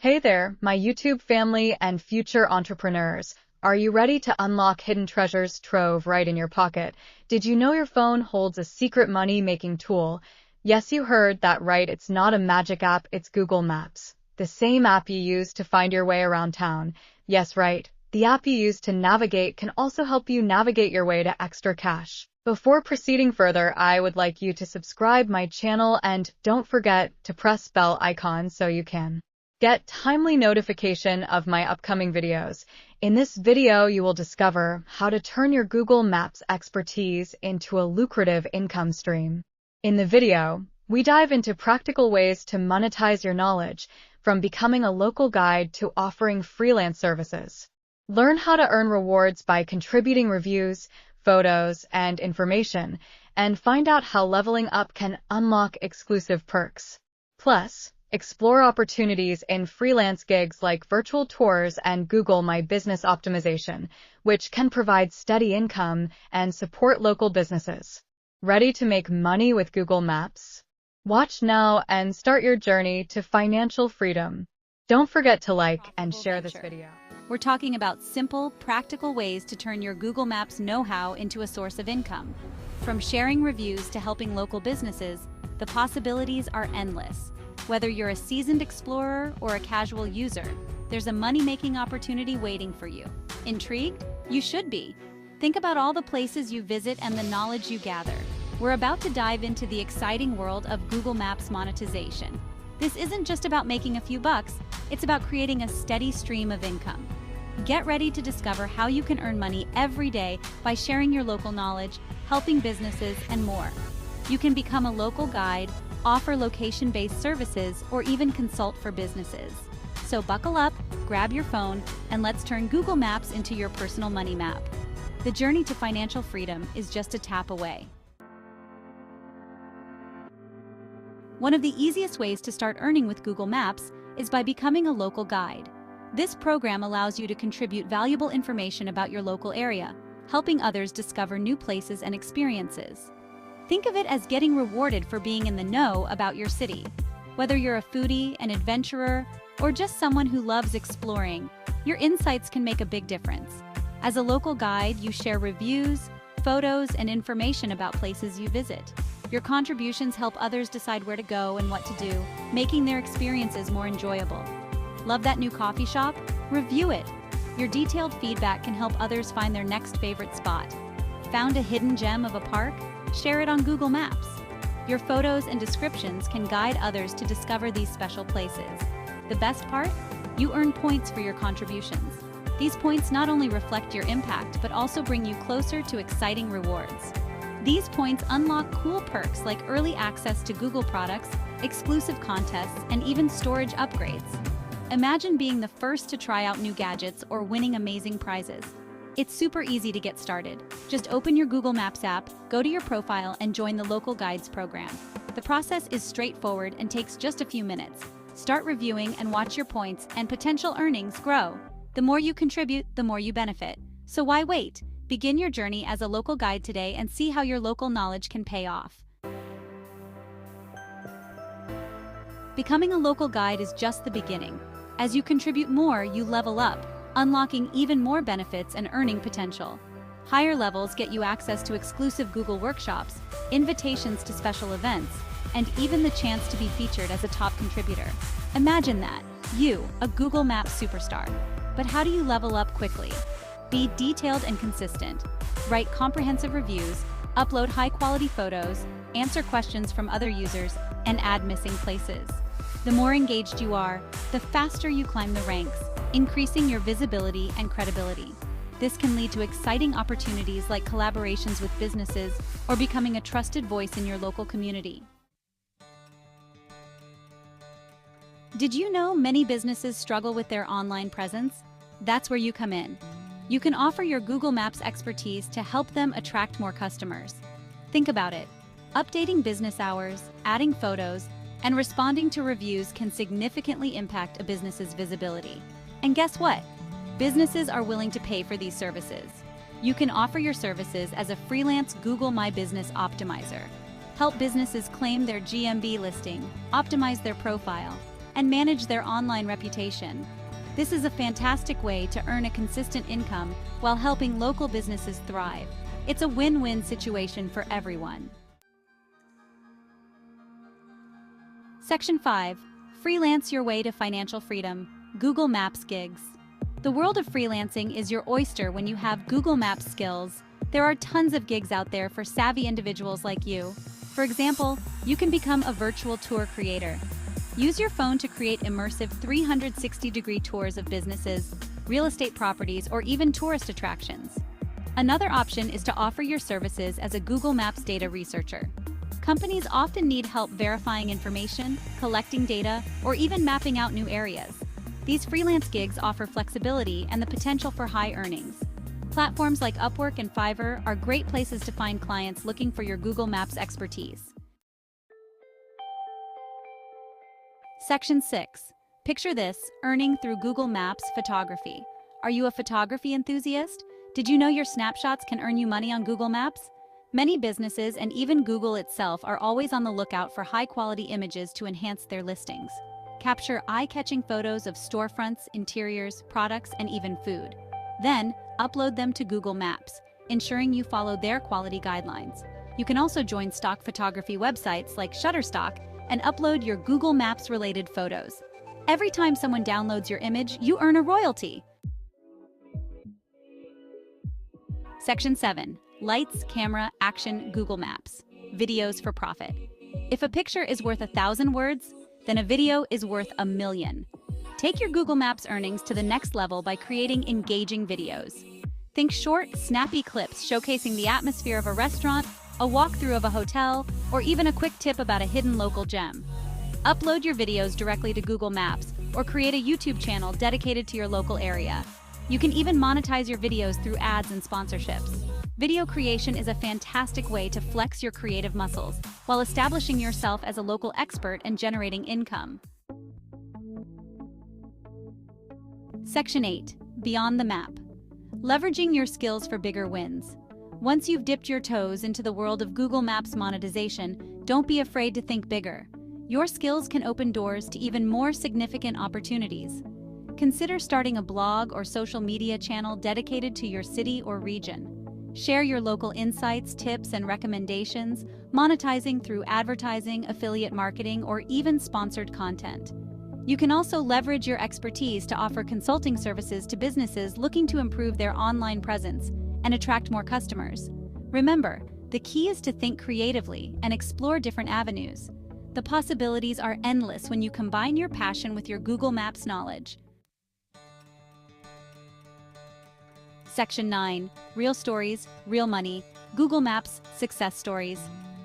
Hey there, my YouTube family and future entrepreneurs. Are you ready to unlock hidden treasures trove right in your pocket? Did you know your phone holds a secret money-making tool? Yes, you heard that right. It's not a magic app, it's Google Maps. The same app you use to find your way around town. Yes, right. The app you use to navigate can also help you navigate your way to extra cash. Before proceeding further, I would like you to subscribe my channel and don't forget to press bell icon so you can get timely notification of my upcoming videos. In this video, you will discover how to turn your Google Maps expertise into a lucrative income stream. In the video, we dive into practical ways to monetize your knowledge, from becoming a local guide to offering freelance services. Learn how to earn rewards by contributing reviews, photos, and information, and find out how leveling up can unlock exclusive perks. Plus, explore opportunities in freelance gigs like virtual tours and Google My Business optimization, which can provide steady income and support local businesses. Ready to make money with Google Maps? Watch now and start your journey to financial freedom. Don't forget to like and share this video. We're talking about simple, practical ways to turn your Google Maps know-how into a source of income. From sharing reviews to helping local businesses, the possibilities are endless. Whether you're a seasoned explorer or a casual user, there's a money-making opportunity waiting for you. Intrigued? You should be. Think about all the places you visit and the knowledge you gather. We're about to dive into the exciting world of Google Maps monetization. This isn't just about making a few bucks, it's about creating a steady stream of income. Get ready to discover how you can earn money every day by sharing your local knowledge, helping businesses, and more. You can become a local guide, offer location-based services, or even consult for businesses. So buckle up, grab your phone, and let's turn Google Maps into your personal money map. The journey to financial freedom is just a tap away. One of the easiest ways to start earning with Google Maps is by becoming a local guide. This program allows you to contribute valuable information about your local area, helping others discover new places and experiences. Think of it as getting rewarded for being in the know about your city. Whether you're a foodie, an adventurer, or just someone who loves exploring, your insights can make a big difference. As a local guide, you share reviews, photos, and information about places you visit. Your contributions help others decide where to go and what to do, making their experiences more enjoyable. Love that new coffee shop? Review it. Your detailed feedback can help others find their next favorite spot. Found a hidden gem of a park? Share it on Google Maps. Your photos and descriptions can guide others to discover these special places. The best part? You earn points for your contributions. These points not only reflect your impact, but also bring you closer to exciting rewards. These points unlock cool perks like early access to Google products, exclusive contests, and even storage upgrades. Imagine being the first to try out new gadgets or winning amazing prizes. It's super easy to get started. Just open your Google Maps app, go to your profile, and join the Local Guides program. The process is straightforward and takes just a few minutes. Start reviewing and watch your points and potential earnings grow. The more you contribute, the more you benefit. So why wait? Begin your journey as a local guide today and see how your local knowledge can pay off. Becoming a local guide is just the beginning. As you contribute more, you level up, unlocking even more benefits and earning potential. Higher levels get you access to exclusive Google workshops, invitations to special events, and even the chance to be featured as a top contributor. Imagine that, you, a Google Maps superstar. But how do you level up quickly? Be detailed and consistent. Write comprehensive reviews, upload high-quality photos, answer questions from other users, and add missing places. The more engaged you are, the faster you climb the ranks, increasing your visibility and credibility. This can lead to exciting opportunities like collaborations with businesses or becoming a trusted voice in your local community. Did you know many businesses struggle with their online presence? That's where you come in. You can offer your Google Maps expertise to help them attract more customers. Think about it. Updating business hours, adding photos, and responding to reviews can significantly impact a business's visibility. And guess what? Businesses are willing to pay for these services. You can offer your services as a freelance Google My Business optimizer. Help businesses claim their GMB listing, optimize their profile, and manage their online reputation. This is a fantastic way to earn a consistent income while helping local businesses thrive. It's a win-win situation for everyone. Section 5. Freelance your way to financial freedom. Google Maps gigs. The world of freelancing is your oyster when you have Google Maps skills. There are tons of gigs out there for savvy individuals like you. For example, you can become a virtual tour creator. Use your phone to create immersive 360-degree tours of businesses, real estate properties, or even tourist attractions. Another option is to offer your services as a Google Maps data researcher. Companies often need help verifying information, collecting data, or even mapping out new areas. These freelance gigs offer flexibility and the potential for high earnings. Platforms like Upwork and Fiverr are great places to find clients looking for your Google Maps expertise. Section 6. Picture this, earning through Google Maps photography. Are you a photography enthusiast? Did you know your snapshots can earn you money on Google Maps? Many businesses and even Google itself are always on the lookout for high-quality images to enhance their listings. Capture eye-catching photos of storefronts, interiors, products, and even food. Then, upload them to Google Maps, ensuring you follow their quality guidelines. You can also join stock photography websites like Shutterstock and upload your Google Maps-related photos. Every time someone downloads your image, you earn a royalty. Section 7. Lights, camera, action, Google Maps. Videos for profit. If a picture is worth 1,000 words, then a video is worth 1,000,000. Take your Google Maps earnings to the next level by creating engaging videos. Think short, snappy clips showcasing the atmosphere of a restaurant, a walkthrough of a hotel, or even a quick tip about a hidden local gem. Upload your videos directly to Google Maps or create a YouTube channel dedicated to your local area. You can even monetize your videos through ads and sponsorships. Video creation is a fantastic way to flex your creative muscles while establishing yourself as a local expert and generating income. Section 8. Beyond the map. Leveraging your skills for bigger wins. Once you've dipped your toes into the world of Google Maps monetization, don't be afraid to think bigger. Your skills can open doors to even more significant opportunities. Consider starting a blog or social media channel dedicated to your city or region. Share your local insights, tips, and recommendations, monetizing through advertising, affiliate marketing, or even sponsored content. You can also leverage your expertise to offer consulting services to businesses looking to improve their online presence and attract more customers. Remember, the key is to think creatively and explore different avenues. The possibilities are endless when you combine your passion with your Google Maps knowledge. Section 9. Real stories, real money, Google Maps success stories.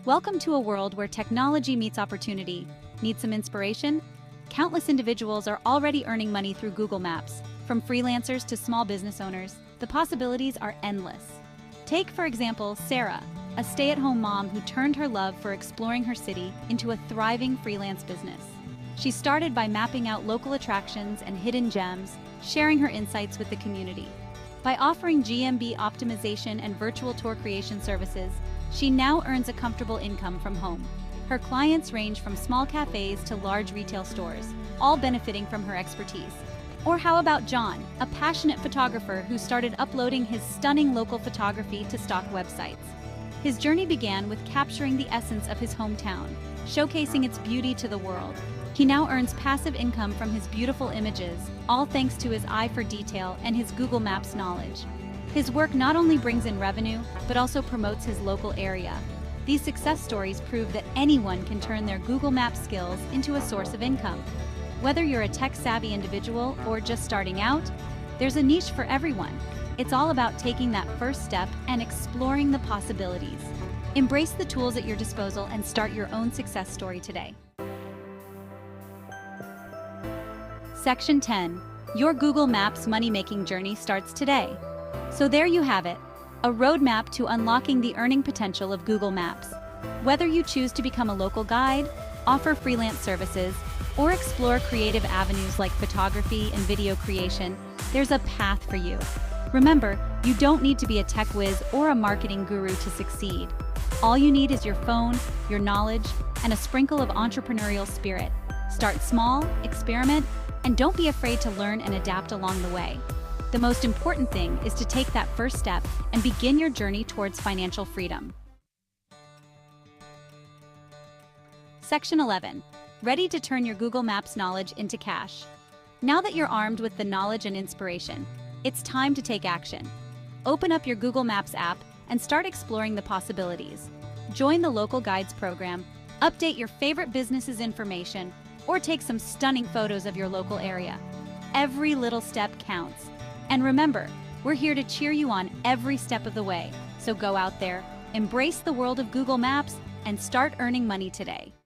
Welcome to a world where technology meets opportunity. Need some inspiration? Countless individuals are already earning money through Google Maps. From freelancers to small business owners, the possibilities are endless. Take, for example, Sarah, a stay-at-home mom who turned her love for exploring her city into a thriving freelance business. She started by mapping out local attractions and hidden gems, sharing her insights with the community. By offering GMB optimization and virtual tour creation services, she now earns a comfortable income from home. Her clients range from small cafes to large retail stores, all benefiting from her expertise. Or how about John, a passionate photographer who started uploading his stunning local photography to stock websites. His journey began with capturing the essence of his hometown, showcasing its beauty to the world. He now earns passive income from his beautiful images, all thanks to his eye for detail and his Google Maps knowledge. His work not only brings in revenue, but also promotes his local area. These success stories prove that anyone can turn their Google Maps skills into a source of income. Whether you're a tech-savvy individual or just starting out, there's a niche for everyone. It's all about taking that first step and exploring the possibilities. Embrace the tools at your disposal and start your own success story today. Section 10. Your Google Maps money-making journey starts today. So there you have it, a roadmap to unlocking the earning potential of Google Maps. Whether you choose to become a local guide, offer freelance services, or explore creative avenues like photography and video creation, there's a path for you. Remember, you don't need to be a tech whiz or a marketing guru to succeed. All you need is your phone, your knowledge, and a sprinkle of entrepreneurial spirit. Start small, experiment, and don't be afraid to learn and adapt along the way. The most important thing is to take that first step and begin your journey towards financial freedom. Section 11. Ready to turn your Google Maps knowledge into cash. Now that you're armed with the knowledge and inspiration, it's time to take action. Open up your Google Maps app and start exploring the possibilities. Join the Local Guides program, update your favorite businesses' information, or take some stunning photos of your local area. Every little step counts. And remember, we're here to cheer you on every step of the way. So go out there, embrace the world of Google Maps, and start earning money today.